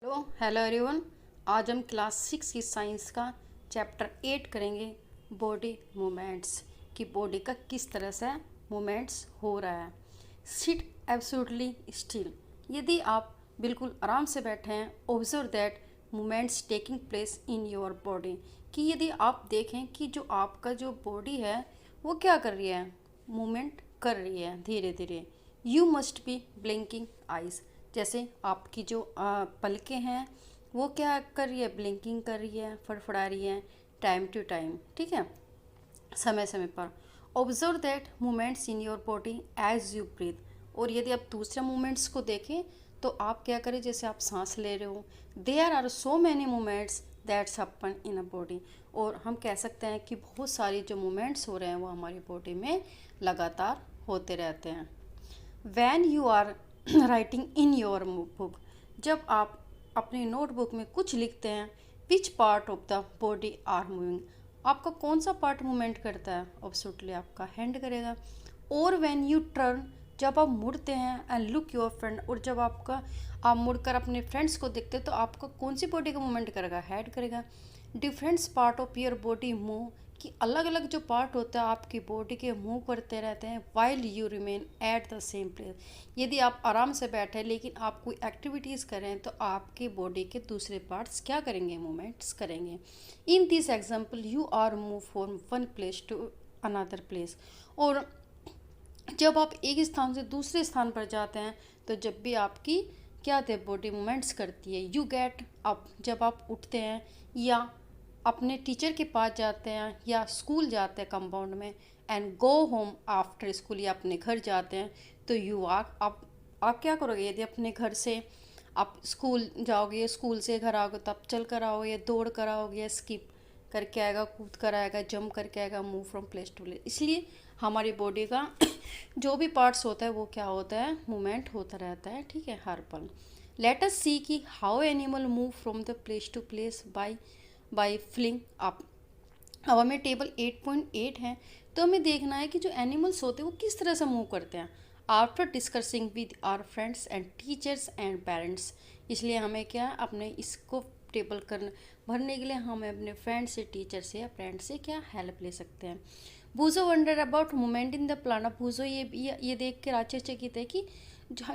Hello everyone. आज हम class 6 की साइंस का चैप्टर 8 करेंगे, बॉडी मूवमेंट्स, कि बॉडी का किस तरह से मूवमेंट्स हो रहा है। सिट एब्सोल्युटली स्टिल, यदि आप बिल्कुल आराम से बैठे हैं, observe that movements taking place in your body, कि यदि आप देखें कि जो आपका जो बॉडी है वो क्या कर रही है, मूवमेंट कर रही है धीरे धीरे। You must be blinking eyes, जैसे आपकी जो पलकें हैं वो क्या कर रही है, ब्लिंकिंग कर रही है, फड़फड़ा रही है टाइम टू टाइम, ठीक है, समय समय पर। Observe that movements in your body as you breathe, और यदि आप दूसरे मूवमेंट्स को देखें तो आप क्या करें, जैसे आप सांस ले रहे हो, there are so many movements that's happen in a body, और हम कह सकते हैं कि बहुत सारी जो मूवमेंट्स हो रहे हैं वो हमारी बॉडी में लगातार होते रहते हैं। When you are writing in your book, जब आप अपनी नोटबुक में कुछ लिखते हैं, which part of the body are moving, आपका कौन सा पार्ट मूवमेंट करता है, ऑब्सोल्युटली आपका हैंड करेगा। और व्हेन यू टर्न, जब आप मुड़ते हैं, एंड लुक योर फ्रेंड, और जब आप मुड़कर अपने फ्रेंड्स को देखते हैं तो आपका कौन सी बॉडी का मूवमेंट करेगा, हेड करेगा। Different part of your body move, कि अलग अलग जो पार्ट होता है आपकी बॉडी के मूव करते रहते हैं, while you remain at the same place, यदि आप आराम से बैठे लेकिन आप कोई एक्टिविटीज़ करें तो आपके बॉडी के दूसरे पार्ट्स क्या करेंगे, मूवमेंट्स करेंगे। In this example you are move from one place to another place, और जब आप एक स्थान से दूसरे स्थान पर जाते हैं तो जब भी आपकी क्या होते हैं, बॉडी मूवमेंट्स करती है। यू गेट अप, जब आप उठते हैं या अपने टीचर के पास जाते हैं या स्कूल जाते हैं कंपाउंड में, and go home after school, या अपने घर जाते हैं तो यू वॉक। आप क्या करोगे, यदि अपने घर से आप स्कूल जाओगे, स्कूल से घर आओगे तो आप चल कर आओगे, दौड़ कर आओगे, स्किप करके आएगा, कूद कर आएगा, जंप करके आएगा, move from place to place. इसलिए हमारी बॉडी का जो भी पार्ट्स होता है वो क्या होता है, मूवमेंट होता रहता है, ठीक है, हर पल। लेट अस सी कि how animal move from the place to place by fling up. अब हमें टेबल 8.8 है तो हमें देखना है कि जो एनिमल्स होते हैं वो किस तरह से मूव करते हैं, after discussing with our friends and teachers and parents. इसलिए हमें क्या अपने इसको टेबल कर भरने के लिए हमें अपने फ्रेंड से, टीचर से या फ्रेंड से क्या हेल्प ले सकते हैं। Boojho wonder about movement in the plant. Boojho ये देख के आश्चर्यचकित है कि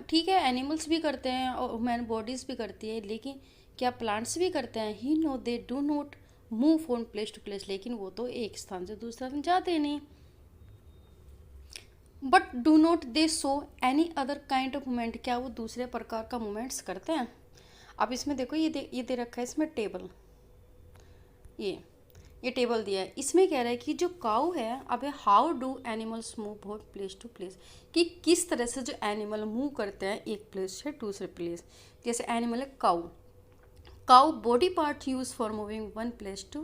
ठीक है, एनिमल्स भी करते हैं और ह्यूमन बॉडीज़ भी करती है, लेकिन क्या प्लांट्स भी करते हैं। He know they do not move from place to place, लेकिन वो तो एक स्थान से दूसरा स्थान जाते नहीं। But do not they show any other kind of movement, क्या वो दूसरे प्रकार का मूवमेंट्स करते हैं। अब इसमें देखो, ये दे रखा है इसमें टेबल, ये टेबल दिया है, इसमें कह रहा है कि जो काऊ है, अब how do animals move from place to place, कि किस तरह से जो एनिमल मूव करते हैं एक प्लेस से दूसरे प्लेस। जैसे एनिमल है cow body part use for moving one place to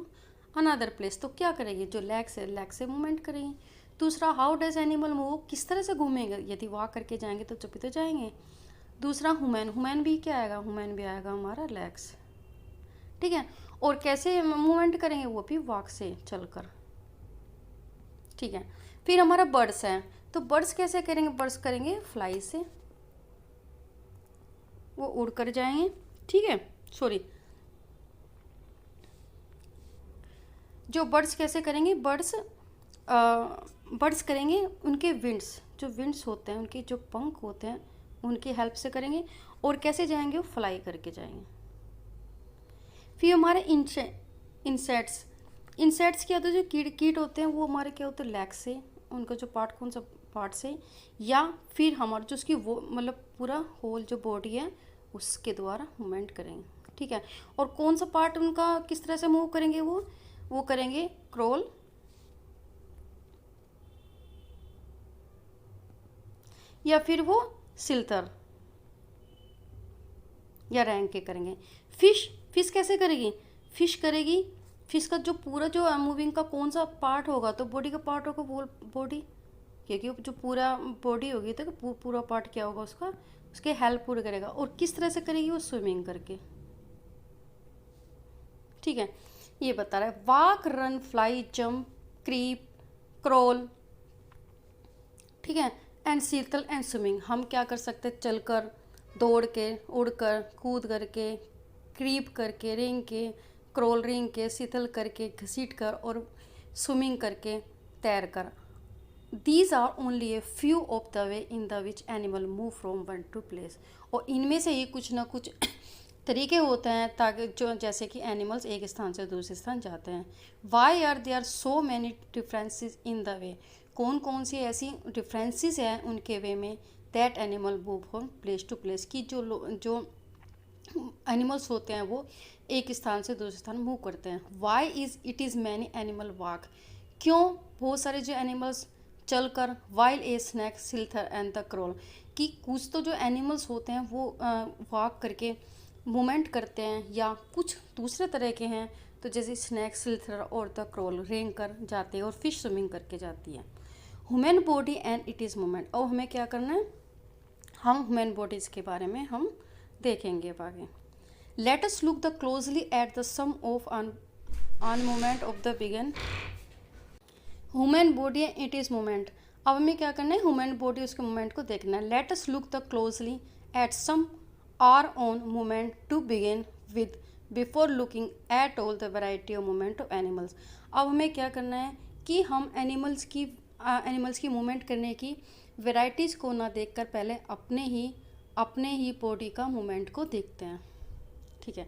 another place, तो क्या करेगी, जो लेग से मूवमेंट करेगी। दूसरा, हाउ डज एनिमल मूव, किस तरह से घूमेंगे, यदि वॉक करके जाएंगे तो चुपी तो जाएंगे। दूसरा, हुमैन भी क्या आएगा, हुमैन भी आएगा हमारा लेग्स, ठीक है, और कैसे मूवमेंट करेंगे, वो भी वॉक से चलकर, ठीक है। फिर हमारा बर्ड्स है, तो बर्ड्स कैसे करेंगे, बर्ड्स करेंगे फ्लाई से, वो उड़ कर जाएंगे, ठीक है। सॉरी, जो बर्ड्स कैसे करेंगे, बर्ड्स करेंगे उनके विंड्स, जो विंड्स होते हैं उनके जो पंख होते हैं उनकी हेल्प से करेंगे, और कैसे जाएंगे, वो फ्लाई करके जाएंगे। फिर हमारे इंसेक्ट्स क्या होते हैं, जो कीट होते हैं वो हमारे क्या होते हैं, लेग से, उनका जो पार्ट कौन सा पार्ट से, या फिर हमारा जो उसकी वो मतलब पूरा होल जो बॉडी है उसके द्वारा मूवमेंट करेंगे, ठीक है। और कौन सा पार्ट उनका किस तरह से मूव करेंगे, वो करेंगे क्रोल, या फिर वो सिलतर या रैंक के करेंगे। फिश कैसे करेगी, फिश का जो पूरा जो मूविंग का कौन सा पार्ट होगा, तो बॉडी का पार्ट होगा वो बॉडी, क्योंकि जो पूरा बॉडी होगी तो पूरा पार्ट क्या होगा उसका, उसके हेल्प पूरी करेगा। और किस तरह से करेगी, वो स्विमिंग करके, ठीक है। ये बता रहा है walk, run, fly, jump, creep, crawl, ठीक है, एंड सर्कल एंड स्विमिंग। हम क्या कर सकते हैं, चलकर, दौड़ के, उड़कर, कूद करके, क्रीप करके, रेंग के, क्रॉल, रेंग के, शीतल करके, घसीट कर और स्विमिंग करके, तैर कर। These are only a few of the way in the which animal move from one to place। और इनमें से ही कुछ ना कुछ तरीके होते हैं ताकि जो जैसे कि एनिमल्स एक स्थान से दूसरे स्थान जाते हैं। Why are there so many differences in the way? कौन कौन सी ऐसी डिफरेंसेस हैं उनके वे में that animal move from place to place, कि जो एनिमल्स होते हैं वो एक स्थान से दूसरे स्थान मूव करते हैं। Why is it is many animal walk, क्यों बहुत सारे जो एनिमल्स चल कर, while a snake slither and the crawl, कि कुछ तो जो एनिमल्स होते हैं वो वॉक करके मूवमेंट करते हैं, या कुछ दूसरे तरह के हैं तो जैसे स्नैक, सिल्थर और द क्रॉल रेंग कर जाते हैं और फिश स्विमिंग करके जाती है। Human body and it is movement, और हमें क्या करना है, हम ह्यूमन बॉडीज़ के बारे में हम देखेंगे आगे। Let us look the closely at the some of on movement of the begin human body and it is movement. अब हमें क्या करना है, ह्यूमन बॉडी उसके मूवमेंट को देखना है। Let us look the closely at some our on movement to begin with before looking at all the variety of movement of animals. अब हमें क्या करना है कि हम एनिमल्स की मूवमेंट करने की वेराइटीज़ को ना देखकर पहले अपने ही बॉडी का मूवमेंट को देखते हैं। ठीक है।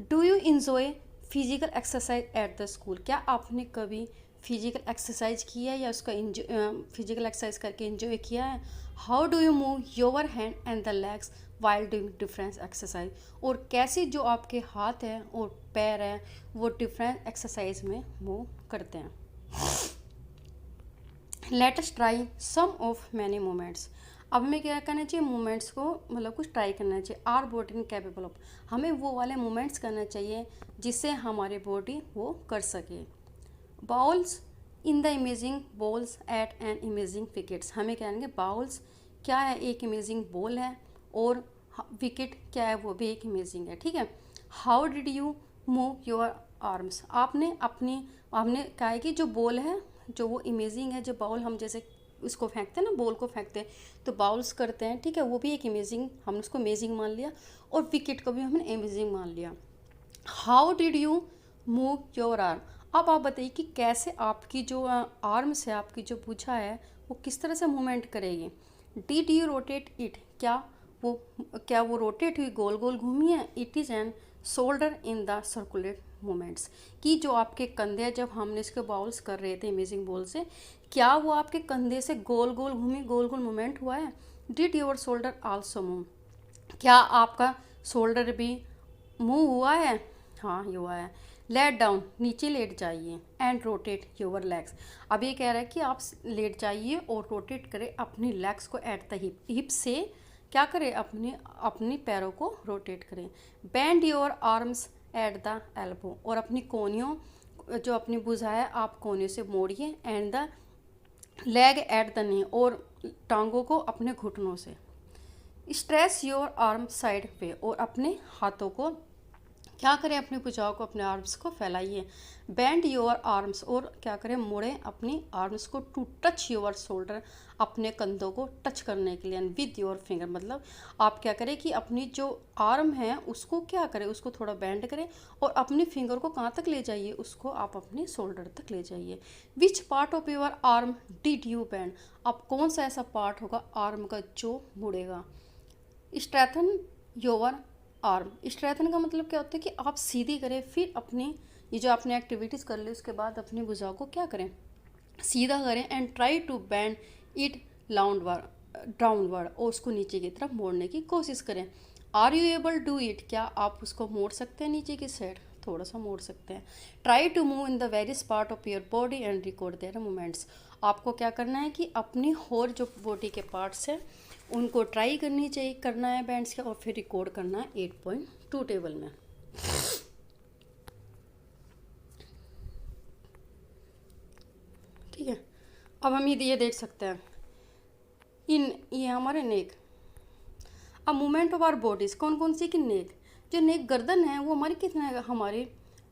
Do you enjoy physical exercise at the school, क्या आपने कभी फिजिकल एक्सरसाइज किया है या उसका फिजिकल एक्सरसाइज करके इंजॉय किया है। How do you move your hand and the legs while doing different exercise, और कैसे जो आपके हाथ हैं और पैर हैं वो डिफरेंट एक्सरसाइज में मूव करते हैं। Let us try some of many movements. अब हमें क्या करना चाहिए, मूवमेंट्स को मतलब कुछ ट्राई करना चाहिए। आर बॉडी कैपेबल ऑफ, हमें वो वाले मूवमेंट्स करना चाहिए जिससे हमारी बॉडी वो कर सके। Bowls in the imaging balls at an imaging wickets, हमें क्या करेंगे, बाउल्स क्या है, एक इमेजिंग बॉल है, और विकेट क्या है, वो भी एक इमेजिंग है। ठीक है। How did you move your arms, आपने कहा है कि जो बॉल है, जो वो इमेजिंग है, जो बाउल हम जैसे उसको फेंकते हैं ना, बॉल को फेंकते हैं तो बाउल्स करते हैं। ठीक है, वो भी एक इमेजिंग, हमने उसको इमेजिंग मान लिया, और विकेट को भी हमने इमेजिंग मान लिया। How did you move your arm, अब आप बताइए कि कैसे आपकी जो आर्म्स है, आपकी जो भुजा है, वो किस तरह से मूवमेंट करेगी। डिड यू रोटेट इट, क्या वो रोटेट हुई, गोल गोल घूमी है। It is an shoulder in the circulate movements, कि जो आपके कंधे, जब हमने इसके बाउल्स कर रहे थे इमेजिंग बॉल से, क्या वो आपके कंधे से गोल गोल घूमी, गोल गोल मूवमेंट हुआ है। Did your shoulder also move, क्या आपका शोल्डर भी मूव हुआ है। हाँ, ये हुआ है। लेट डाउन, नीचे लेट जाइए, एंड रोटेट योर लेग्स, अब ये कह रहा है कि आप लेट जाइए और रोटेट करें अपनी लेग्स को एट द हिप, हिप से क्या करें, अपनी पैरों को रोटेट करें। Bend your arms at the elbow, और अपनी कोहनियों, जो अपनी भुजा है आप कोहनियों से मोड़िए। And the leg at the knee, और टांगों को अपने घुटनों से। स्ट्रेच योर आर्म साइड पे, और अपने हाथों को क्या करें, अपनी भुजाओं को, अपने आर्म्स को फैलाइए। बेंड योर आर्म्स, और क्या करें, मोड़ें अपनी आर्म्स को। टू टच योर शोल्डर, अपने कंधों को टच करने के लिए। एंड विद योर फिंगर, मतलब आप क्या करें कि अपनी जो आर्म है उसको क्या करें, उसको थोड़ा बेंड करें, और अपनी फिंगर को कहाँ तक ले जाइए, उसको आप अपने शोल्डर तक ले जाइए। विच part of your arm did you bend, अब कौन सा ऐसा पार्ट होगा आर्म का जो मुड़ेगा। स्ट्रेथन योर आर्म, स्ट्रेथन का मतलब क्या होता है कि आप सीधी करें, फिर अपनी ये जो आपने एक्टिविटीज़ कर ली उसके बाद अपनी भुजाओं को क्या करें, सीधा करें। And try to bend it downward, और उसको नीचे की तरफ मोड़ने की कोशिश करें। Are you able do it, क्या आप उसको मोड़ सकते हैं नीचे की साइड, थोड़ा सा मोड़ सकते हैं। Try to move in the various part of your body and record their movements, आपको क्या करना है कि अपनी और जो बॉडी के पार्ट्स हैं उनको ट्राई करना है बैंड्स का, और फिर रिकॉर्ड करना है 8.2 टेबल में। ठीक है। अब हम ये देख सकते हैं ये हमारे नेक। अब मूवमेंट ऑफ आवर बॉडीज कौन कौन सी, कि नेक, जो नेक गर्दन है वो हमारी कितना है, हमारी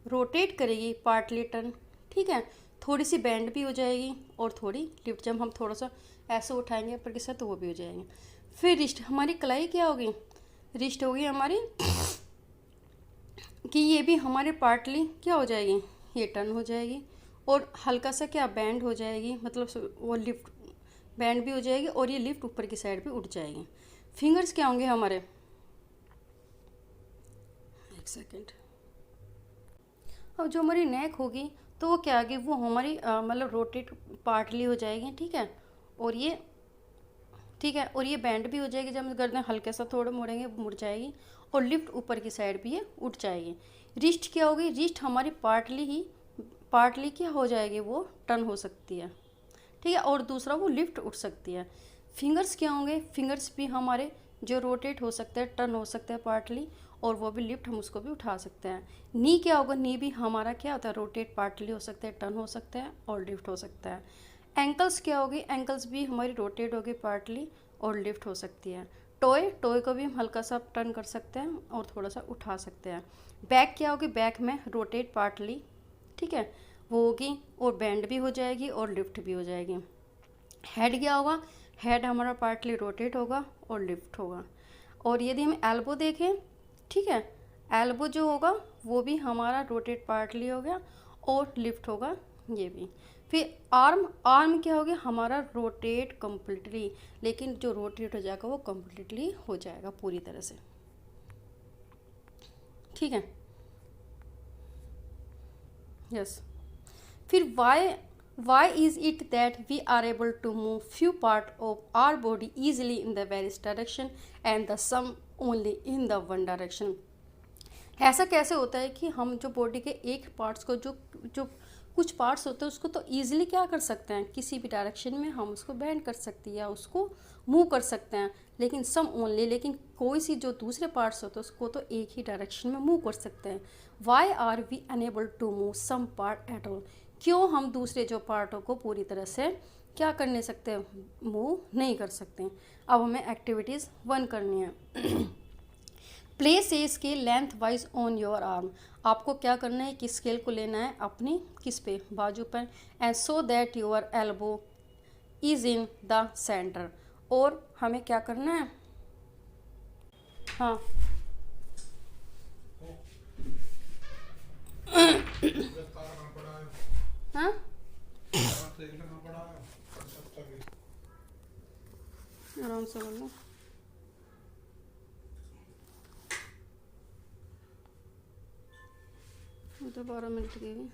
रोटेट करेगी, पार्टली टर्न। ठीक है, थोड़ी सी बेंड भी हो जाएगी और थोड़ी लिफ्ट, जब हम थोड़ा सा ऐसे उठाएंगे ऊपर के साथ तो वो भी हो जाएंगे। फिर रिस्ट, हमारी कलाई क्या होगी, रिस्ट होगी हमारी कि ये भी हमारे पार्टली क्या हो जाएगी, ये टर्न हो जाएगी और हल्का सा क्या बैंड हो जाएगी, मतलब वो लिफ्ट बैंड भी हो जाएगी और ये लिफ्ट ऊपर की साइड पे उठ जाएगी। फिंगर्स क्या होंगे हमारे, एक सेकेंड। अब जो हमारी नेक होगी तो वो क्या आगे, वो हमारी मतलब रोटेट पार्टली हो जाएगी, ठीक है। और ये ठीक है, और ये बैंड भी हो जाएगी, जब हम गर्दन हल्के सा थोड़ा मोड़ेंगे वो मुड़ जाएगी और लिफ्ट ऊपर की साइड भी ये उठ जाएगी। रिस्ट क्या होगी, रिस्ट हमारी पार्टली क्या हो जाएगी, वो टर्न हो सकती है, ठीक है, और दूसरा वो लिफ्ट उठ सकती है। फिंगर्स क्या होंगे, फिंगर्स भी हमारे जो रोटेट हो सकते हैं, टर्न हो सकते हैं पार्टली, और वो भी लिफ्ट हम उसको भी उठा सकते हैं। नी क्या होगा, नी भी हमारा क्या होता है, रोटेट पार्टली हो सकते हैं, टर्न हो सकता है और लिफ्ट हो सकता है। एंकल्स क्या होगी, एंकल्स भी हमारी रोटेट होगी पार्टली और लिफ्ट हो सकती है। टॉय, टॉय को भी हम हल्का सा टर्न कर सकते हैं और थोड़ा सा उठा सकते हैं। बैक क्या होगी, बैक में रोटेट पार्टली, ठीक है, वो होगी और बैंड भी हो जाएगी और लिफ्ट भी हो जाएगी। हेड क्या होगा, हेड हमारा पार्टली रोटेट होगा और लिफ्ट होगा। और यदि हम एल्बो देखें, ठीक है, एल्बो जो होगा वो भी हमारा रोटेट पार्टली हो गया और लिफ्ट होगा ये भी। फिर आर्म, आर्म क्या हो गया हमारा रोटेट कम्प्लीटली, लेकिन जो रोटेट हो जाएगा वो कम्प्लीटली हो जाएगा पूरी तरह से, ठीक है, यस। फिर why is it that we are able to move few part of our body easily in the various direction and the some only in the one direction. ऐसा कैसे होता है कि हम जो बॉडी के एक पार्ट्स को, जो जो कुछ पार्ट्स होते हैं उसको तो ईजिली क्या कर सकते हैं, किसी भी डायरेक्शन में हम उसको बेंड कर सकते हैं या उसको मूव कर सकते हैं, लेकिन सम ओनली, लेकिन कोई सी जो दूसरे पार्ट्स होते हैं उसको तो एक ही डायरेक्शन में मूव कर सकते हैं। Why are we unable to move some part at all, क्यों हम दूसरे जो पार्टों को पूरी तरह से क्या कर नहीं सकते, मूव नहीं कर सकते। अब हमें एक्टिविटीज़ 1 करनी है। Place a scale length wise on your arm, आपको क्या करना है कि स्केल को लेना है अपनी किस पे, बाजू पर, and so that your elbow is in the centre. और हमें क्या करना है, हाँ हाँ आराम से बोलो। तो 12 मिनट के लिए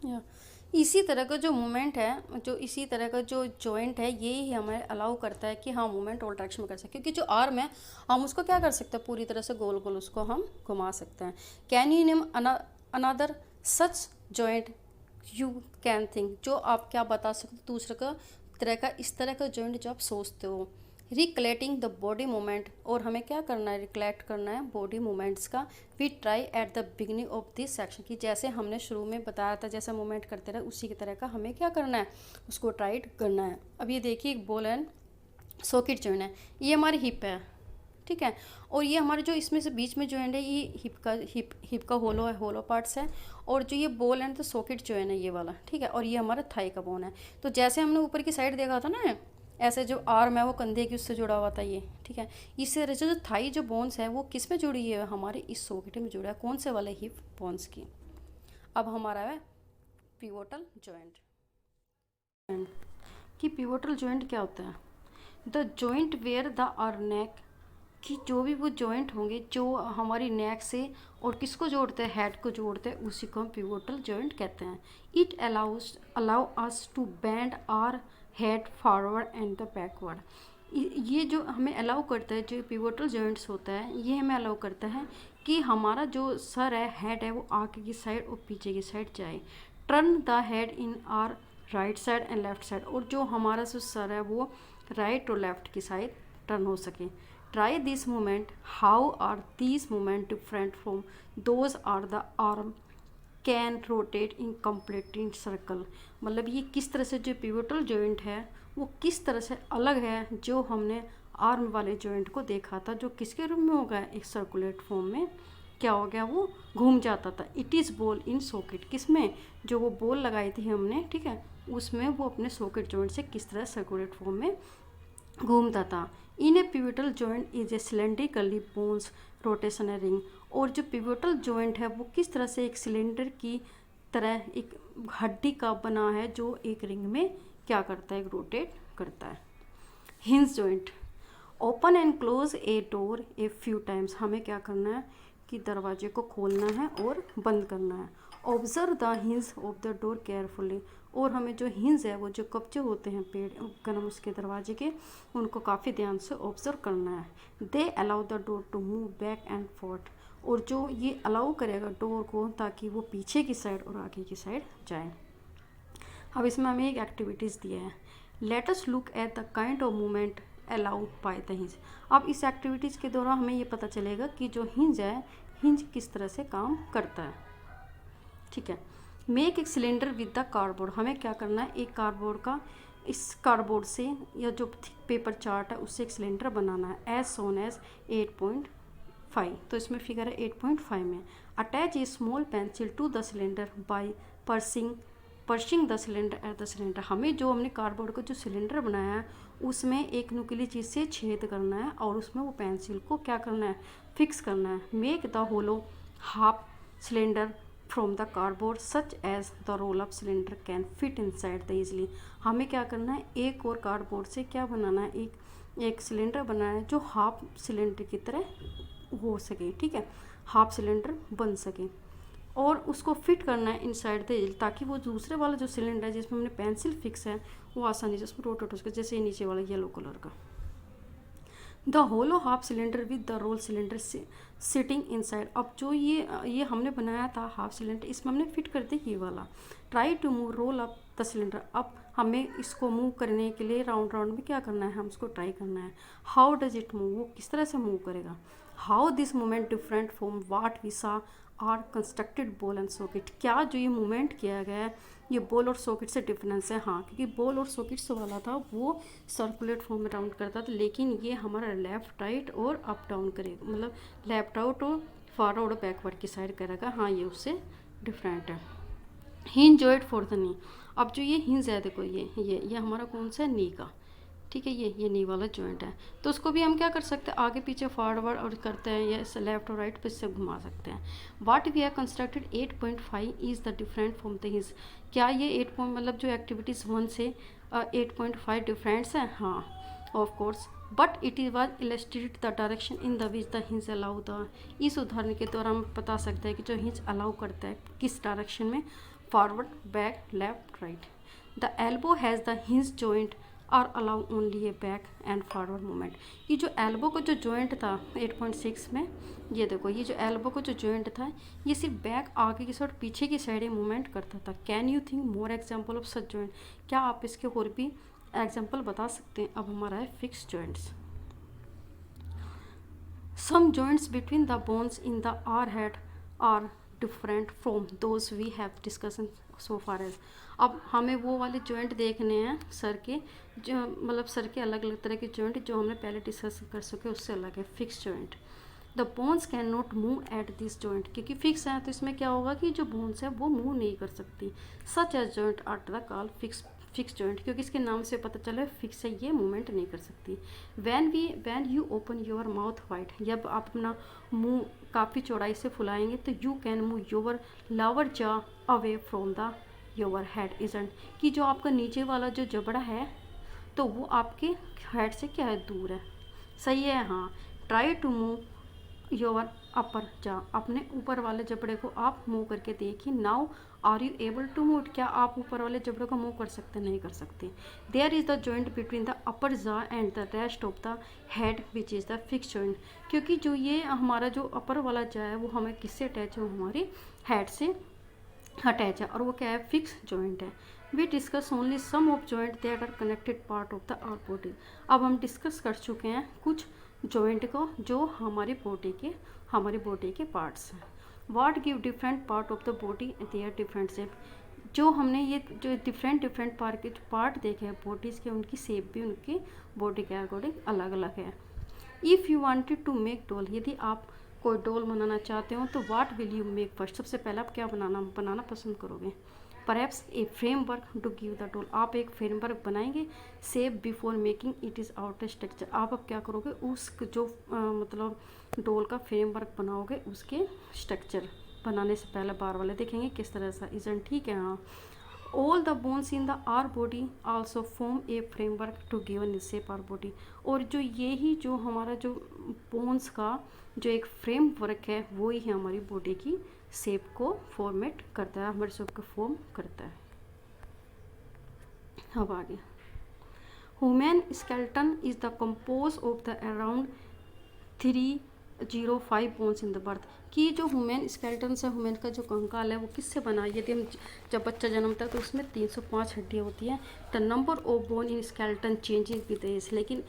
या इसी तरह का जो मूवमेंट है, जो इसी तरह का जो जॉइंट है, ये ही हमें अलाउ करता है कि हाँ मूवमेंट ऑल डायरेक्शन में कर सकते हैं, क्योंकि जो आर्म है हम उसको क्या कर सकते हैं, पूरी तरह से गोल गोल उसको हम घुमा सकते हैं। Can you name another such joint you can think, जो आप क्या बता सकते हो दूसरे का तरह का, इस तरह का जॉइंट जो आप सोचते हो। रिकलेक्टिंग द बॉडी मूवमेंट, और हमें क्या करना है, रिकलेक्ट करना है बॉडी मूवमेंट्स का। We try at the beginning of this section, कि जैसे हमने शुरू में बताया था जैसा मूवमेंट करते रहे उसी की तरह का हमें क्या करना है, उसको ट्राई करना है। अब ये देखिए एक बॉल एंड सॉकेट जॉइंट है, ये हमारी हिप है, ठीक है, और ये हमारे जो इसमें से बीच में जॉइंट है ये हिप का होलो पार्ट्स है, और जो ये ball and the socket joint है ये वाला, ठीक है, और ये हमारा थाई का बोन है। तो जैसे हमने ऊपर की साइड देखा था ना, ऐसे जो आर्म है वो कंधे की उससे जुड़ा हुआ था ये, ठीक है, इसी तरह से जो थाई जो बोन्स है वो किस में जुड़ी है, हमारे इस सॉकेट में जुड़ा है, कौन से वाले, हिप बोन्स की। अब हमारा है पिवोटल जॉइंट। कि पिवोटल जॉइंट क्या होता है, the joint where the our neck, कि जो भी वो जॉइंट होंगे जो हमारी नेक से और किसको जोड़ते हैं, हेड को जोड़ते हैं, उसी को हम पिवोटल जॉइंट कहते हैं। It allow us to bend our head forward and the backward, ये जो हमें अलाउ करता है, जो पिवोटल जॉइंट्स होता है ये हमें अलाउ करता है कि हमारा जो सर है, हेड है, वो आगे की साइड और पीछे की साइड जाए। Turn the head in are right side and left side, और जो हमारा जो सर है वो राइट और लेफ्ट की साइड टर्न हो सके। Try this movement, how are these movement different from those are the arm, can rotate in complete in circle, मतलब ये किस तरह से जो पिवोटल जॉइंट है वो किस तरह से अलग है जो हमने आर्म वाले जॉइंट को देखा था, जो किसके रूप में हो गया, एक सर्कुलेट फॉर्म में क्या हो गया, वो घूम जाता था। It is ball in socket, किस में, जो वो बॉल लगाई थी हमने, ठीक है, उसमें वो अपने सॉकेट जॉइंट से किस तरह सर्कुलेट फॉर्म में घूमता था। In a pivotal joint is a cylindrically bones rotation ring, और जो पिवोटल जॉइंट है वो किस तरह से एक सिलेंडर की तरह एक हड्डी का बना है जो एक रिंग में क्या करता है, एक रोटेट करता है। Hinge joint, open and close a door a few times, हमें क्या करना है कि दरवाजे को खोलना है और बंद करना है। Observe the hinge of the door carefully, और हमें जो हिंज है वो जो कब्जे होते हैं पेड़ उपकरण उसके दरवाजे के, उनको काफ़ी ध्यान से ऑब्जर्व करना है। They allow the door to move back and forth, और जो ये अलाउ करेगा डोर को ताकि वो पीछे की साइड और आगे की साइड जाए। अब इसमें हमें एक एक्टिविटीज़ दिया है, let us look at the kind of movement allow by the hinge. अब इस एक्टिविटीज़ के दौरान हमें ये पता चलेगा कि जो हिंज है, हिंज किस तरह से काम करता है, ठीक है। मेक एक सिलेंडर विद द कार्डबोर्ड, हमें क्या करना है, एक कार्डबोर्ड का, इस कार्डबोर्ड से या जो पेपर चार्ट है उससे एक सिलेंडर बनाना है, एज सोन एज 8.5, तो इसमें फिगर है 8.5 में। Attach a small pencil to the cylinder by piercing the cylinder at the cylinder, हमें जो हमने कार्डबोर्ड का जो सिलेंडर बनाया है उसमें एक नुकीली चीज़ से छेद करना है और उसमें वो पेंसिल को क्या करना है, फिक्स करना है। Make the hollow half cylinder from the cardboard such as the roll of cylinder can fit inside the easily, हमें क्या करना है, एक और कार्डबोर्ड से क्या बनाना है, एक सिलेंडर बनाना है जो हाफ सिलेंडर की तरह हो सके, ठीक है, हाफ सिलेंडर बन सके, और उसको फिट करना है इनसाइड द इजल, ताकि वो दूसरे वाला जो सिलेंडर है जिसमें हमने पेंसिल फिक्स है वो आसानी से उसमें रोटेट हो सके, जैसे ये नीचे वाला येलो कलर का। The hollow half cylinder with the roll cylinder sitting inside, अब जो ये हमने बनाया था हाफ सिलेंडर, इसमें हमने फिट कर दिया ये वाला। Try to move roll up the cylinder, अब हमें इसको मूव करने के लिए राउंड राउंड में क्या करना है, हम उसको ट्राई करना है। हाउ डज इट मूव, वो किस तरह से मूव करेगा। How this movement different from what we saw are constructed ball and socket, क्या जो ये मूवमेंट किया गया है ये बॉल और सॉकेट से डिफरेंस है, हाँ, क्योंकि बॉल और सॉकेट वाला था वो सर्कुलेट फॉर्म में राउंड करता था, लेकिन ये हमारा लेफ्ट राइट और अप डाउन करेगा, मतलब लेफ्ट आउट और फॉरवर्ड और बैकवर्ड की साइड करेगा, हाँ, ये उससे डिफरेंट है। Hinge joint for the knee, अब जो ये हिंज है देखो ये हमारा कौन सा है, नी का, ठीक है, ये नी वाला जॉइंट है, तो उसको भी हम क्या कर सकते हैं, आगे पीछे फॉरवर्ड और करते हैं या लेफ्ट और राइट पे इससे घुमा सकते हैं। What we have constructed 8.5 is the different from the hinge, क्या ये 8 पॉइंट मतलब जो एक्टिविटीज़ 1 से 8.5 डिफरेंट्स हैं, हाँ of course, but it is was illustrated the direction in the which the hinge allow the, इस उदाहरण के द्वारा हम बता सकते हैं कि जो हिंज अलाउ करता है किस डायरेक्शन में, forward back left right. The elbow has the hinge joint और allow only a back and forward movement, ये जो एल्बो का जो जॉइंट था 8.6 में, ये देखो ये जो एल्बो का जो जॉइंट था ये सिर्फ बैक आगे की साइड पीछे की साइड मूवमेंट करता था। Can you think more example of such joint, क्या आप इसके और भी एग्जाम्पल बता सकते हैं। अब हमारा है fix joints. Some joints between the bones in the our head are different from those we have discussion so far as, अब हमें वो वाले जॉइंट देखने हैं सर के, जो मतलब सर के अलग अलग तरह के जॉइंट जो हमने पहले डिस्कस कर सके उससे अलग है। Fix joint, the bones can not move at this joint, क्योंकि फिक्स है तो इसमें क्या होगा कि जो बोन्स है वो मूव नहीं कर सकती। Such as joint are the call fix joint, क्योंकि इसके नाम से पता चला फिक्स है, ये मूवमेंट नहीं कर सकती। When you open your mouth wide, जब आप अपना मुंह काफ़ी चौड़ाई से फुलाएंगे तो you can move your lower jaw away from the your head isn't, कि जो आपका नीचे वाला जो जबड़ा है तो वो आपके हेड से क्या है, दूर है, सही है, हाँ। Try to move your upper jaw, अपने ऊपर वाले जबड़े को आप मूव करके देखिए। Now are you able to move, क्या आप ऊपर वाले जबड़े को मूव कर सकते, नहीं कर सकते। There is the joint between the upper jaw and the rest of the head which is the fix joint, क्योंकि जो ये हमारा जो अपर वाला जॉ है वो हमें किससे अटैच है, वो हमारी हेड से अटैच है और वो क्या है, फिक्स जॉइंट है। We discuss only some of joint that are connected part of the our body, अब हम डिस्कस कर चुके हैं कुछ जॉइंट को जो हमारी बॉडी के पार्ट्स हैं। What give different part of the body their different shape. जो हमने ये जो डिफरेंट पार्ट देखे हैं बॉडीज़ के, उनकी शेप भी उनकी बॉडी के अकॉर्डिंग अलग अलग है। If you wanted to make doll, यदि आप कोई डॉल बनाना चाहते हो तो what will you make first, सबसे पहले आप क्या बनाना पसंद करोगे। Perhaps a framework to give the doll, आप एक फ्रेमवर्क बनाएंगे। Save before making it is outer structure, आप अब क्या करोगे, उस जो मतलब डॉल का फ्रेमवर्क बनाओगे उसके स्ट्रक्चर बनाने से पहले बार वाले देखेंगे किस तरह सा इजन, ठीक है। हाँ, all the bones in the our body also form a framework to give an shape our body. और जो ये ही जो हमारा जो बोन्स का जो एक फ्रेमवर्क है वो ही हमारी बॉडी की शेप को फॉर्मेट करता है, हमारे शेप को फॉर्म करता है। अब आगे, human skeleton is the compose of the around 305 bones in the birth, कि जो ह्यूमन स्केलेटन है, ह्यूमन का जो कंकाल है वो किससे बना है, यदि हम जब बच्चा जन्मता है तो उसमें 305 हड्डियाँ होती हैं। The number of bone in skeleton changing with age, लेकिन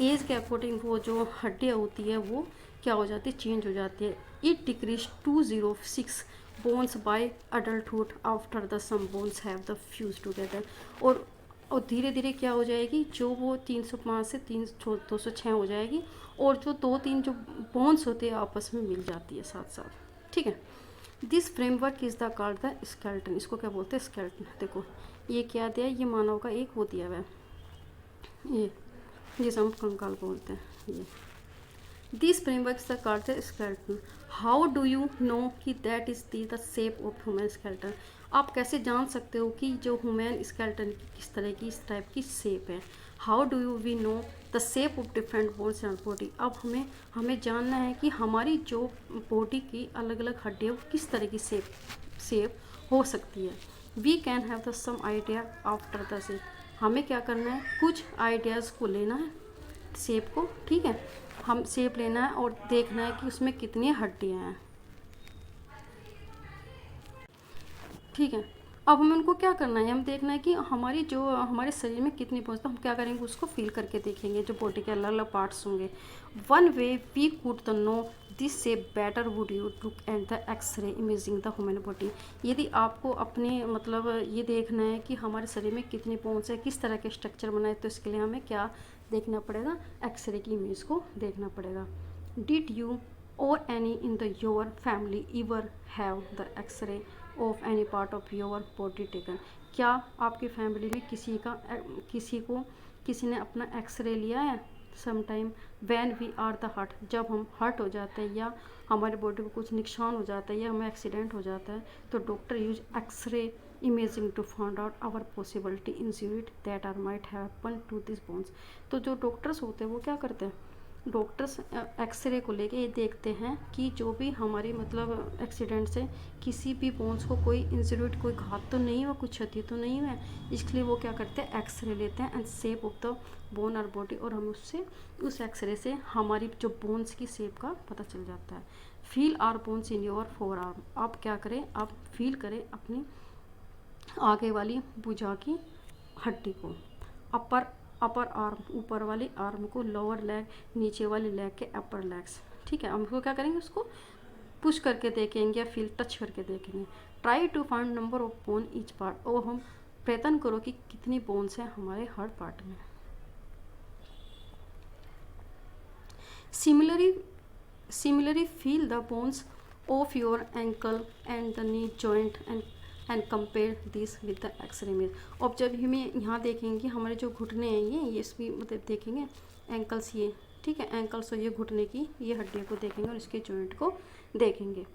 एज के अकॉर्डिंग वो जो हड्डियाँ होती है वो क्या हो जाती है, चेंज हो जाती है। It decrease 206 bones by adulthood after the some bones have the fuse together, और धीरे धीरे क्या हो जाएगी, जो वो 305 से 206 हो जाएगी, और जो 2-3 जो बोन्स होते हैं आपस में मिल जाती है साथ साथ, ठीक है। This framework is the called the skeleton, इसको क्या बोलते हैं, स्केलेटन। देखो ये क्या दिया है, ये मानव का एक वो दिया हुआ है, ये जिसे हम कंकाल बोलते हैं, ये this framework is the called the skeleton. How do you know कि that is the shape of human skeleton, आप कैसे जान सकते हो कि जो ह्यूमन स्केलेटन की किस तरह की, इस टाइप की शेप है। How do you we know the shape of different bones in body, अब हमें जानना है कि हमारी जो बॉडी की अलग अलग हड्डियाँ किस तरह की शेप हो सकती है। We can have the some idea after the shape, हमें क्या करना है, कुछ आइडियाज़ को लेना है शेप को, ठीक है। हम शेप लेना है और देखना है कि उसमें कितनी हड्डियाँ हैं, ठीक है। अब हमें उनको क्या करना है, हम देखना है कि हमारी जो हमारे शरीर में कितनी बोन्स, तो हम क्या करेंगे, उसको फील करके देखेंगे जो बॉडी के अलग अलग पार्ट्स होंगे। One way we could the know this shape better would you look at the x-ray imaging the human body, यदि आपको अपने मतलब ये देखना है कि हमारे शरीर में कितनी बोन्स है, किस तरह के स्ट्रक्चर बनाए, तो इसके लिए हमें क्या देखना पड़ेगा, एक्सरे की इमेज को देखना पड़ेगा। Did you or any in the your family ever have the x-ray of any part of your body taken, क्या आपकी फैमिली में किसी ने अपना एक्सरे लिया है। Sometime when we are the hurt, जब हम हर्ट हो जाते हैं या हमारे बॉडी को कुछ नुकसान हो जाता है या हमें एक्सीडेंट हो जाता है, तो doctor use x-ray imaging to find out our possibility injury that are might happen to this bones. तो जो डॉक्टर्स होते हैं वो क्या करते हैं, डॉक्टर्स एक्सरे को लेके ये देखते हैं कि जो भी हमारी मतलब एक्सीडेंट से किसी भी बोन्स को कोई इंजरी, कोई घात तो नहीं हुआ, कुछ क्षति तो नहीं हुआ है, इसलिए वो क्या करते हैं, एक्सरे लेते हैं and shape of the bone और बॉडी, और हम उस एक्सरे से हमारी जो बोन्स की शेप का पता चल जाता है। Feel our bones in your fore arm, आप क्या करें, आप फील करें अपनी आगे वाली भुजा की हड्डी को, अपर आर्म ऊपर वाली आर्म को, लोअर लेग नीचे वाली लेग के अपर लेग्स, ठीक है। हम उसको क्या करेंगे, उसको पुश करके देखेंगे या फील टच करके देखेंगे। Try to find number of bone each part, और हम प्रयत्न करो कि कितनी बोन्स हैं हमारे हर पार्ट में। Similarly, feel the bones of your ankle and the knee joint and compare this with the X-ray image। अब जब हमें यहाँ देखेंगे हमारे जो घुटने हैं ये इसकी मतलब देखेंगे एंकल्स, ये ठीक है, एंकल्स और ये घुटने की ये हड्डियों को देखेंगे और इसके जॉइंट को देखेंगे।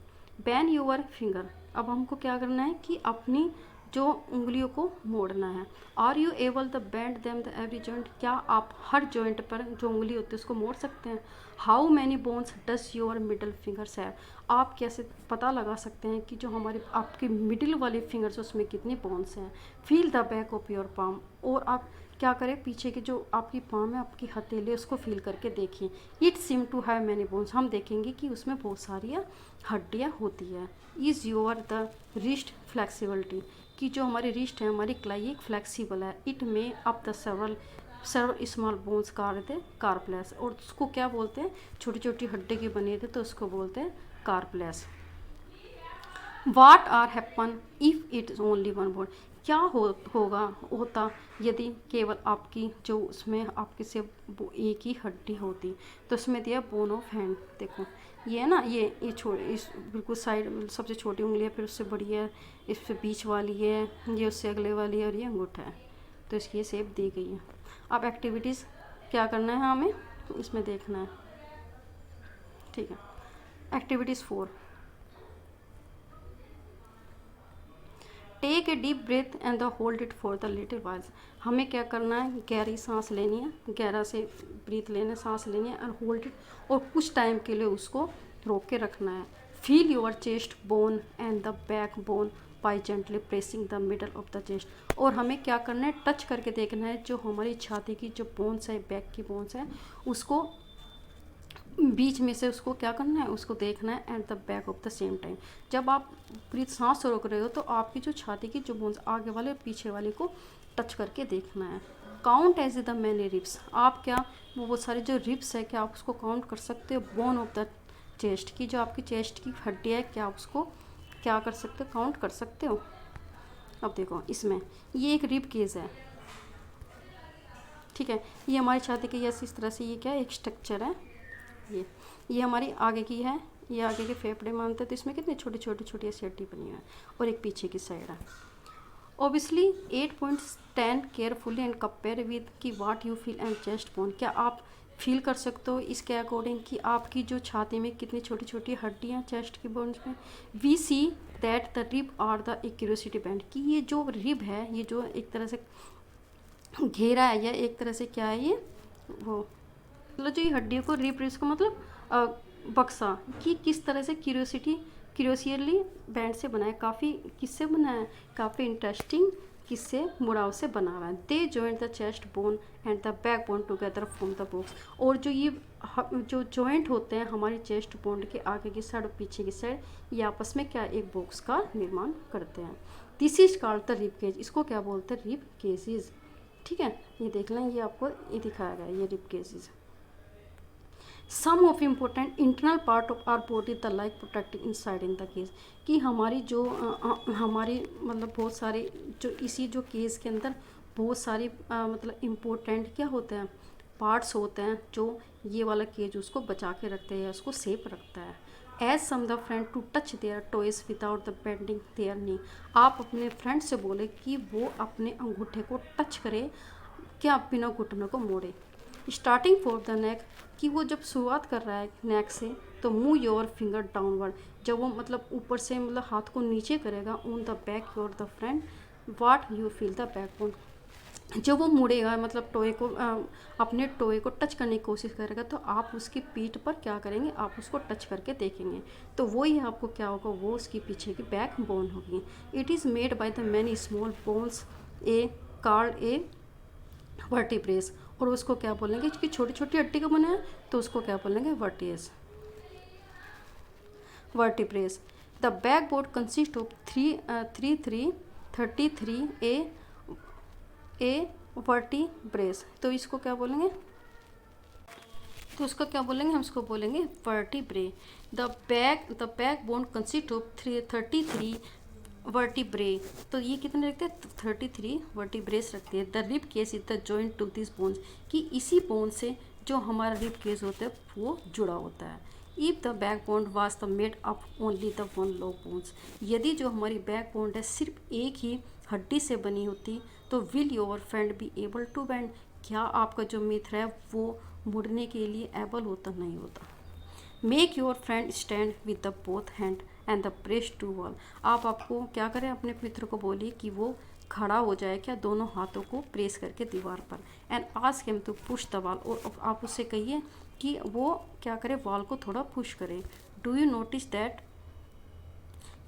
बैन योर फिंगर, अब हमको क्या करना है कि अपनी जो उंगलियों को मोड़ना है। Are you able the bend them the every joint, क्या आप हर जॉइंट पर जो उंगली होती है उसको मोड़ सकते हैं। How many bones does your middle fingers have, आप कैसे पता लगा सकते हैं कि जो हमारे आपके मिडिल वाले फिंगर्स उसमें कितने बोन्स हैं। Feel the back of your palm, और आप क्या करें, पीछे की जो आपकी पाम है, आपकी हथेली, उसको फील करके देखिए। It seem to have many bones, हम देखेंगे कि उसमें बहुत सारी हड्डियाँ होती है। Is your the wrist flexibility, कि जो हमारी रिस्ट है, हमारी कलाई एक फ्लेक्सिबल है। इट में up the several small bones carpals, और उसको क्या बोलते हैं, छोटी छोटी हड्डी की बनी थी तो उसको बोलते हैं carpals. What are happen if it is only one board, क्या होता यदि केवल आपकी जो उसमें आपकी सिर्फ वो एक ही हड्डी होती। तो उसमें दिया बोन ऑफ हैंड, देखो ये है ना, ये इस बिल्कुल साइड सबसे छोटी उंगली है, फिर उससे बड़ी है, इससे बीच वाली है, ये उससे अगले वाली है, और ये अंगूठा है। तो इसकी ये शेप दी गई है। अब एक्टिविटीज़ क्या करना है हमें इसमें देखना है, ठीक है। Activities 4, take a deep breath and the hold it for the little whiles. हमें क्या करना है, गहरी सांस लेनी है, गहरा से ब्रीथ लेना, सांस लेनी है, और होल्ड इट, और कुछ टाइम के लिए उसको रोक के रखना है। Feel your chest bone and the back bone by gently pressing the middle of the chest. और हमें क्या करना है, टच करके देखना है जो हमारी छाती की जो बोन्स है, बैक की बोन्स है, उसको बीच में से उसको क्या करना है, उसको देखना है, at the back of the same time. जब आप पूरी सांस रोक रहे हो तो आपकी जो छाती की जो बोन्स आगे वाले और पीछे वाले को टच करके देखना है। Count as the many ribs, आप क्या वो सारे जो रिब्स है क्या आप उसको काउंट कर सकते हो। बोन ऑफ द चेस्ट की जो आपकी चेस्ट की हड्डी है, क्या आप उसको क्या कर सकते हो, काउंट कर सकते हो। अब देखो इसमें ये एक रिब केज है, ठीक है, ये हमारी छाती की यस इस तरह से ये क्या है, एक स्ट्रक्चर है। ये हमारी आगे की है, ये आगे के फेफड़े मानते हैं, तो इसमें कितनी छोटी छोटी छोटी ऐसी हड्डी बनी है, और एक पीछे की साइड है। Obviously 8.10 carefully and compare with कि what you feel and chest bone, क्या आप फील कर सकते हो इसके अकॉर्डिंग कि आपकी जो छाती में कितनी छोटी छोटी हड्डियाँ चेस्ट की बोन्स में। We see that the rib are the एक क्यूरियोसिटी बैंड, कि ये जो रिब है, ये जो एक तरह से घेरा है, या एक तरह से क्या है ये वो, मतलब जो ये हड्डियों को रिप्रेस का मतलब बक्सा, कि किस तरह से क्यूरियसली बैंड से बनाया, काफ़ी किससे बनाया है, काफ़ी इंटरेस्टिंग किससे मुड़ाव से बना हुआ है। They joint the chest bone and the back bone together from the box, और जो ये जो जॉइंट होते हैं हमारी चेस्ट बोन के आगे की साइड और पीछे की साइड, ये आपस में क्या एक बॉक्स का निर्माण करते हैं। This is called the rib cage, इसको क्या बोलते हैं, रिब केजेज, ठीक है। ये देख लें, ये आपको ये दिखाया गया, ये rib cages. Some of important internal part of our body the like protecting inside in the case, कि हमारी जो हमारी मतलब बहुत सारे जो इसी जो केस के अंदर बहुत सारी मतलब इम्पोर्टेंट क्या होते हैं, पार्ट्स होते हैं, जो ये वाला केज उसको बचा के रखते हैं, उसको सेफ रखता है। As some the friend to touch their toys without the bending their knee, आप अपने फ्रेंड से बोले कि वो अपने अंगूठे को टच करे, क्या बिना घुटनों को मोड़े। स्टार्टिंग फॉर द नेक, कि वो जब शुरुआत कर रहा है नेक से, तो मूव योर फिंगर डाउनवर्ड, जब वो मतलब ऊपर से मतलब हाथ को नीचे करेगा, on the back your the friend what you feel the back bone, जब वो मुड़ेगा मतलब टोए को अपने टोए को टच करने की कोशिश करेगा, तो आप उसकी पीठ पर क्या करेंगे, आप उसको टच करके देखेंगे, तो वही आपको क्या होगा, वो उसकी पीछे की बैक बोन होगी। It is made by the many small bones a called a vertebrae, और उसको क्या बोलेंगे, इसकी छोटी छोटी हड्डी का बना है, तो उसको क्या बोलेंगे, vertebrae. The back bone consist of 33 a vertebrae, तो इसको क्या बोलेंगे, तो उसका क्या बोलेंगे, हम इसको बोलेंगे vertebrae. The back bone consist of 33 vertebrae, तो ये कितने रखते हैं, 33 वर्टिब्रेस रखते हैं। The rib case is the joint to this bones, कि इसी बोन से जो हमारा रिब केस होता है वो जुड़ा होता है। If the back bone was the made up only the one low bones, यदि जो हमारी बैक बोन है सिर्फ एक ही हड्डी से बनी होती, तो will your friend be able to bend, क्या आपका जो मित्र है वो मुड़ने के लिए एबल होता, नहीं होता। Make your friend stand with the both hand and the press to wall, आपको क्या करें, अपने मित्र को बोलिए कि वो खड़ा हो जाए, क्या दोनों हाथों को प्रेस करके दीवार पर, and ask him to push the wall, और आप उससे कहिए कि वो क्या करे, वॉल को थोड़ा पुश करे। डू यू नोटिस दैट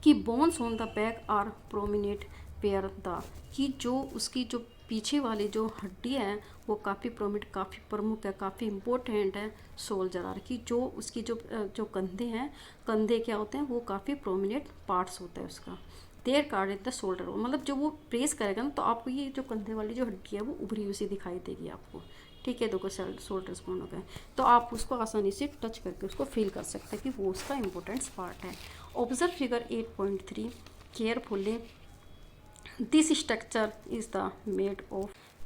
कि bones on the back are prominent where the, कि जो उसकी जो पीछे वाली जो हड्डी है वो काफ़ी प्रोमिनेंट, काफ़ी प्रमुख है, काफ़ी इम्पोर्टेंट है शोल्डर आर की, जो उसकी जो कंधे हैं, कंधे क्या होते हैं, वो काफ़ी प्रोमिनेंट पार्ट्स होता है उसका। There card in the shoulder, मतलब जब वो प्रेस करेगा ना, तो आपको ये जो कंधे वाली जो हड्डी है वो उभरी हुई सी दिखाई देगी आपको, ठीक है। देखो शोल्डर्स बोन हो गए, तो आप उसको आसानी से टच करके उसको फील कर सकते हैं कि वो उसका इंपॉर्टेंट पार्ट है। Observe figure 8.3 carefully. This structure is the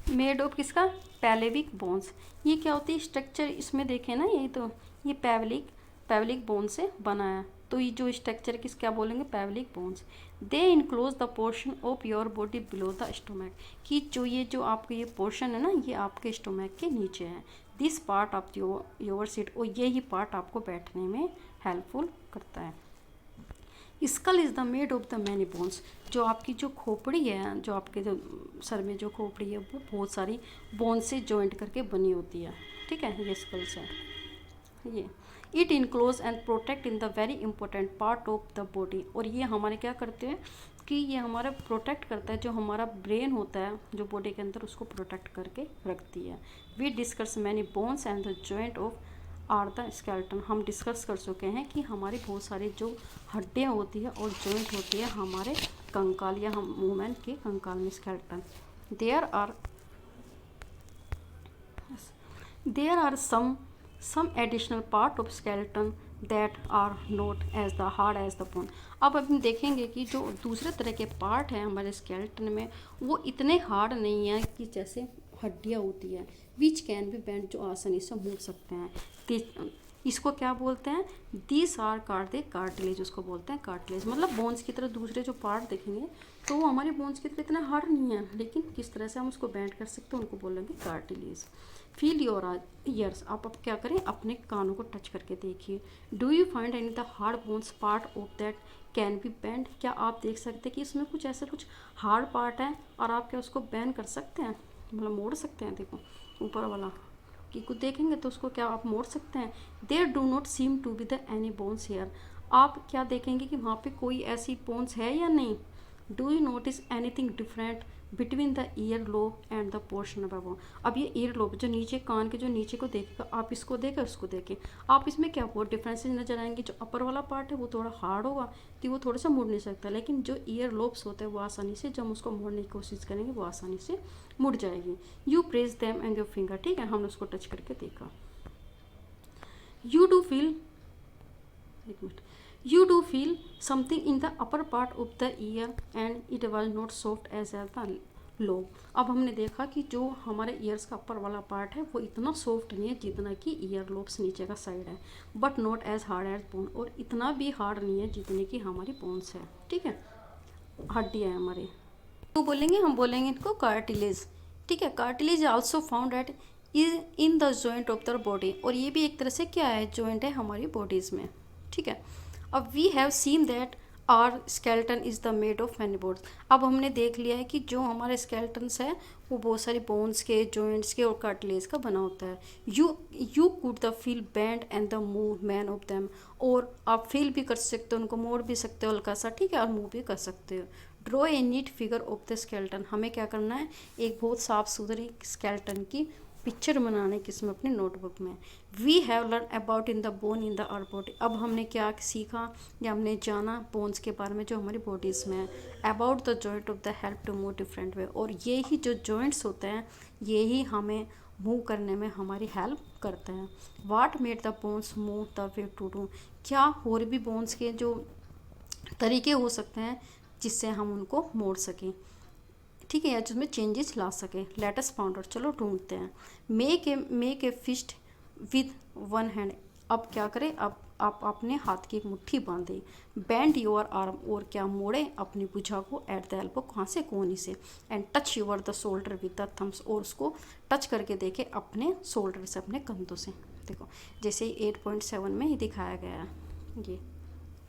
made of किसका, पैलेविक बोन्स। ये क्या होती है स्ट्रक्चर, इसमें देखें ना, ये पैवेलिक बोन से बना है। तो ये जो स्ट्रक्चर किस क्या बोलेंगे, pelvic bones. They enclose the portion of your body below the stomach, कि जो आपके ये पोर्शन है ना, ये आपके स्टोमक के नीचे है। This part of your seat, और यही पार्ट आपको बैठने में हेल्पफुल करता है। Skull is the made of the many bones, जो आपकी जो खोपड़ी है, जो आपके जो सर में जो खोपड़ी है, वो बहुत सारी बोन से जॉइंट करके बनी होती है। ठीक है, ये स्कल्स है। ये it enclose and protect in the very important part of the body, और ये हमारे क्या करते हैं कि ये हमारा प्रोटेक्ट करता है, जो हमारा ब्रेन होता है जो बॉडी के अंदर, उसको प्रोटेक्ट करके रखती है। We discuss many bones and the joint of our the skeleton, हम डिस्कस कर चुके हैं कि हमारी बहुत सारी जो हड्डियाँ होती है और जॉइंट होती है हमारे कंकाल या हम वुमेन के कंकाल में, skeleton. There are some additional part of skeleton that are not as the hard as the bone। अब हम देखेंगे कि जो दूसरे तरह के पार्ट हैं हमारे स्केलेटन में, वो इतने हार्ड नहीं है कि जैसे हड्डियाँ होती है, विच कैन बी बेंड, जो आसानी से मुड़ सकते हैं। इसको क्या बोलते हैं, दिस आर कार्टिलेज, उसको बोलते हैं कार्टिलेज। मतलब बोन्स की तरह दूसरे जो पार्ट देखेंगे तो वो हमारे बोन्स की तरह इतना हार्ड नहीं है, लेकिन किस तरह से हम उसको बेंड कर सकते हैं उनको बोलेंगे कार्टिलेज। फील योर ईयर्स, आप अब क्या करें, अपने कानों को टच करके देखिए। Do you find any the hard bones part of that can be bend, क्या आप देख सकते हैं कि इसमें कुछ ऐसा कुछ हार्ड पार्ट है और आप क्या उसको बेंड कर सकते हैं, मतलब मोड़ सकते हैं। देखो ऊपर वाला कि कुछ देखेंगे तो उसको क्या आप मोड़ सकते हैं। There do not seem to be the any bones here, आप क्या देखेंगे कि वहाँ पे कोई ऐसी बोन्स है या नहीं। Do you notice anything different between the ear lobe and the portion above. अब ये ईयर लोब जो नीचे कान के जो नीचे को देखेगा, आप इसको देखें उसको देखें, आप इसमें क्या बहुत डिफरेंसेस नजर आएंगे। जो अपर वाला पार्ट है वो थोड़ा हार्ड होगा तो वो थोड़ा सा मुड़ नहीं सकता, लेकिन जो ईयर लोब्स होते हैं वो आसानी से, जब हम उसको मोड़ने की कोशिश करेंगे वो आसानी से मुड़ जाएगी। You press them and your finger, ठीक है, हमने उसको टच करके देखा। यू डू फील, एक minute, you do feel something in the upper part of the ear and it was not soft as the lobe। अब हमने देखा कि जो हमारे ईयर्स का अपर वाला पार्ट है वो इतना सॉफ्ट नहीं है जितना कि ईयर लोब्स नीचे का साइड है, but not as hard as bone, और इतना भी हार्ड नहीं है जितने की हमारी बोन्स है। ठीक है, हड्डियाँ है हमारी, तो बोलेंगे हम बोलेंगे इनको कार्टिलेज। ठीक है, cartilage also found at in the joint of the body, और ये भी एक तरह से क्या है, जॉइंट है हमारी बॉडीज़ में। ठीक है, अब we have seen that our skeleton is the made of many bones. अब हमने देख लिया है कि जो हमारे स्केलेटन्स है वो बहुत सारी बोन्स के, जॉइंट्स के और कार्टिलेज का बना होता है। You could the feel band and the movement of them, और आप फील भी कर सकते हो, उनको मोड़ भी सकते हो हल्का सा, ठीक है, और मूव भी कर सकते हो। Draw a neat figure of the skeleton, हमें क्या करना है, एक बहुत साफ सुथरी स्केलेटन की पिक्चर बनाने की इसमें अपनी नोटबुक में। We have learn about in the bone in the our body, अब हमने क्या सीखा या हमने जाना बोन्स के बारे में जो हमारी बॉडीज़ में है। About the joint of the help to move different way, और ये ही जो जॉइंट्स होते हैं ये ही हमें मूव करने में हमारी हेल्प करते हैं। What made the bones move the way to do, क्या और भी बोन्स के जो तरीके हो सकते हैं जिससे हम उनको मोड़ सकें, ठीक है, या जिसमें चेंजेस ला सके। लेटेस्ट फाउंडर, चलो ढूंढते हैं। Make a fist with one hand, अब क्या करें, अब आप अपने हाथ की एक मुट्ठी बांधे। बेंड योर आर्म, और क्या मोड़े अपनी भुजा को एट द एल्बो, कहाँ से, कोहनी से। And touch your the shoulder with the thumbs, और उसको टच करके देखे अपने शोल्डर से, अपने कंधों से। देखो जैसे 8.7 में ही दिखाया गया है ये,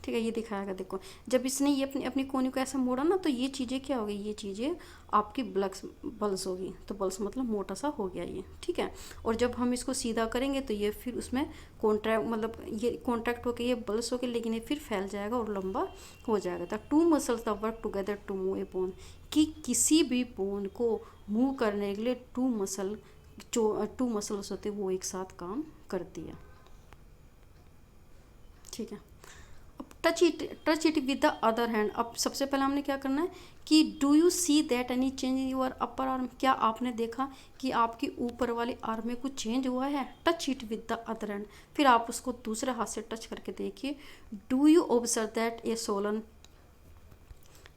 ठीक है, ये दिखाएगा। देखो जब इसने ये अपनी कोहनी को ऐसा मोड़ा ना, तो ये चीज़ें क्या हो गई, ये चीज़ें आपकी बल्स होगी, तो बल्स मतलब मोटा सा हो गया ये। ठीक है, और जब हम इसको सीधा करेंगे तो ये फिर उसमें कॉन्ट्रैक्ट, मतलब ये कॉन्ट्रैक्ट होकर ये बल्स होकर, लेकिन ये फिर फैल जाएगा और लंबा हो जाएगा। तो two muscles the work together to move a bone, कि किसी भी बोन को मूव करने के लिए टू मसल्स होते हैं वो एक साथ काम करती है। ठीक है, touch it with the other hand, अब सबसे पहले हमने क्या करना है कि do you see that any change in your upper arm, क्या आपने देखा कि आपकी ऊपर वाली आर्म में कुछ चेंज हुआ है। Touch it with the other hand, फिर आप उसको दूसरे हाथ से टच करके देखिए। Do you observe that a swollen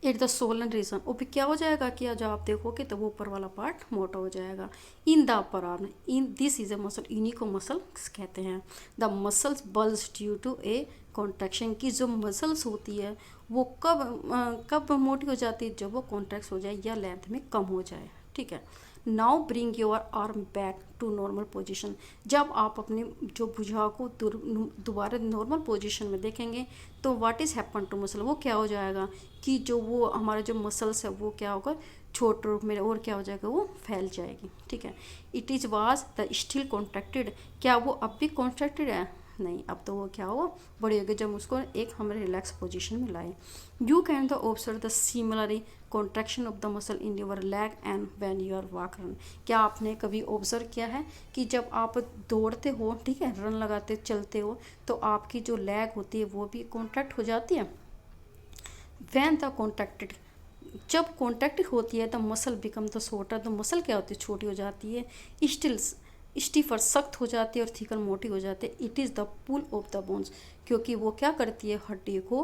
it the swollen region, और फिर क्या हो जाएगा कि जब आप देखोगे तो वो ऊपर वाला पार्ट मोटा हो जाएगा। In the upper arm, in this is a muscle, इन्हीं को मसल कहते हैं। The muscles bulge due to a contraction, की जो मसल्स होती है वो कब मोटी हो जाती है, जब वो कॉन्ट्रैक्ट हो जाए या लेंथ में कम हो जाए। ठीक है। Now bring your arm back to normal position, जब आप अपने जो भुजाओं को दोबारा नॉर्मल पोजिशन में देखेंगे तो what is happen to muscle, वो क्या हो जाएगा कि जो वो हमारा जो मसल्स है वो क्या होगा, छोटे रूप में, और क्या हो जाएगा, वो फैल जाएगी। ठीक है। It is was the still contracted, क्या वो अब भी कॉन्ट्रैक्टेड है, नहीं, अब तो वो क्या हुआ, बड़ी हो गई, जब उसको एक हमें रिलैक्स पोजीशन में लाए। You can the observe the similarly contraction of the muscle in your leg and when you are walk run, क्या आपने कभी ऑब्जर्व किया है कि जब आप दौड़ते हो, ठीक है, रन लगाते चलते हो, तो आपकी जो लेग होती है वो भी कॉन्ट्रैक्ट हो जाती है। व्हेन द कॉन्ट्रैक्टेड, जब कॉन्ट्रैक्ट होती है the muscle become the shorter, तो मसल क्या होती है, छोटी हो जाती है। स्टिल स्टीफर, सख्त हो जाती है, और थिकर, मोटी हो जाती है। It is the pull of the bones, क्योंकि वो क्या करती है, हड्डी को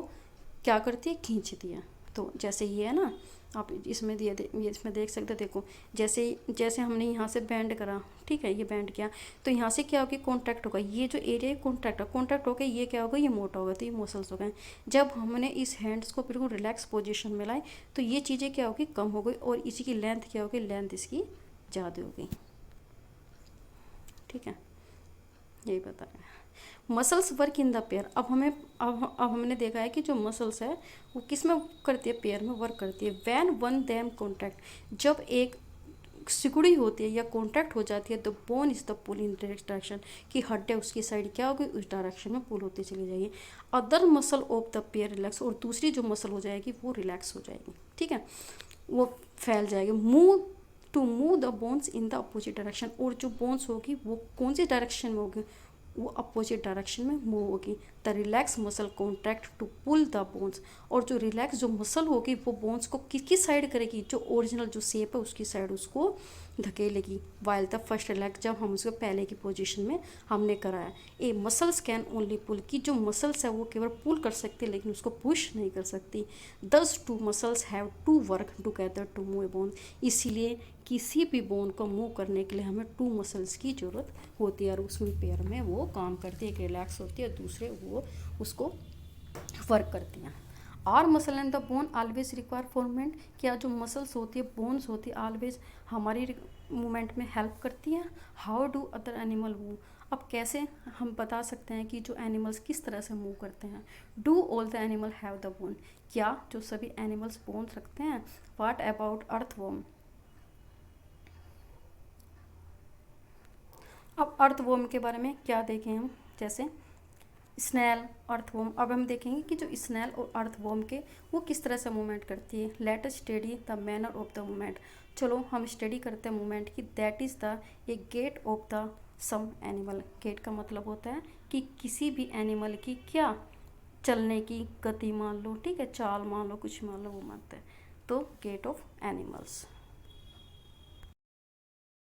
क्या करती है, खींचती है। तो जैसे ये है ना, आप इसमें ये इसमें देख सकते, देखो जैसे जैसे हमने यहाँ से बैंड करा, ठीक है, ये बैंड किया, तो यहाँ से क्या होगा, कॉन्ट्रैक्ट होगा, ये जो एरिया कॉन्ट्रैक्ट होगा, ये क्या होगा, ये मोटा होगा, तो ये मसल्स हो गए। जब हमने इस हैंड्स को बिल्कुल रिलैक्स पोजीशन में लाए तो ये चीज़ें क्या होगी, कम हो गई, और इसी की लेंथ क्या होगी, लेंथ इसकी ज़्यादा हो गई। ठीक है, यही बताया। Muscles work in the pair, अब हमने देखा है कि जो मसल्स है वो किस में करती है, पेयर में वर्क करती है। वैन वन देम कॉन्ट्रैक्ट, जब एक सिकुड़ी होती है या कॉन्ट्रैक्ट हो जाती है, तो bone is the pull in direction, कि हड्डियाँ उसकी साइड क्या होगी, उस डायरेक्शन में पुल होती चली जाएगी। Other muscle of the pair relax, और दूसरी जो मसल हो जाएगी वो रिलैक्स हो जाएगी। ठीक है, वो फैल जाएगी। Move to move the bones in the opposite direction, और जो बोन्स होगी वो कौन सी डायरेक्शन में होगी, वो अपोजिट डायरेक्शन में मूव होगी। The relax muscle contract to pull the bones, और जो रिलैक्स जो मसल होगी वो बोन्स को किस साइड करेगी, जो ओरिजिनल जो शेप है उसकी साइड उसको धकेलेगी। वाइल द फर्स्ट रिलैक्स, जब हम उसको पहले की पोजीशन में हमने कराया। ए मसल्स कैन ओनली पुल, की जो मसल्स है वो केवल पुल कर सकती है लेकिन उसको पुश नहीं कर सकती। Thus two muscles have to work together to move a bone, इसीलिए किसी भी बोन को मूव करने के लिए हमें टू मसल्स की ज़रूरत होती है, और उसमें पेयर में वो काम करती है, एक रिलैक्स होती है, दूसरे वो उसको वर्क करती हैं। Our muscle and the bone always require for movement, क्या जो मसल्स होती है, बोन्स होती है, ऑलवेज हमारी मूवमेंट में हेल्प करती हैं। How do other animal move, अब कैसे हम बता सकते हैं कि जो एनिमल्स किस तरह से मूव करते हैं। Do all the animal have the bone, क्या जो सभी एनिमल्स बोन्स रखते हैं। व्हाट अबाउट अर्थवॉर्म, अब अर्थवॉर्म के बारे में क्या देखें हम, जैसे स्नैल, अर्थवॉर्म। अब हम देखेंगे कि जो स्नैल और अर्थवॉर्म के वो किस तरह से मूवमेंट करती है। Let us study the manner of the movement, चलो हम स्टडी करते हैं मूवमेंट की। That is the a gait of the some animal, gait का मतलब होता है कि किसी भी एनिमल की क्या चलने की गति मान लो, ठीक है, चाल मान लो, कुछ मान लो, वो मानते हैं, तो गेट ऑफ एनिमल्स।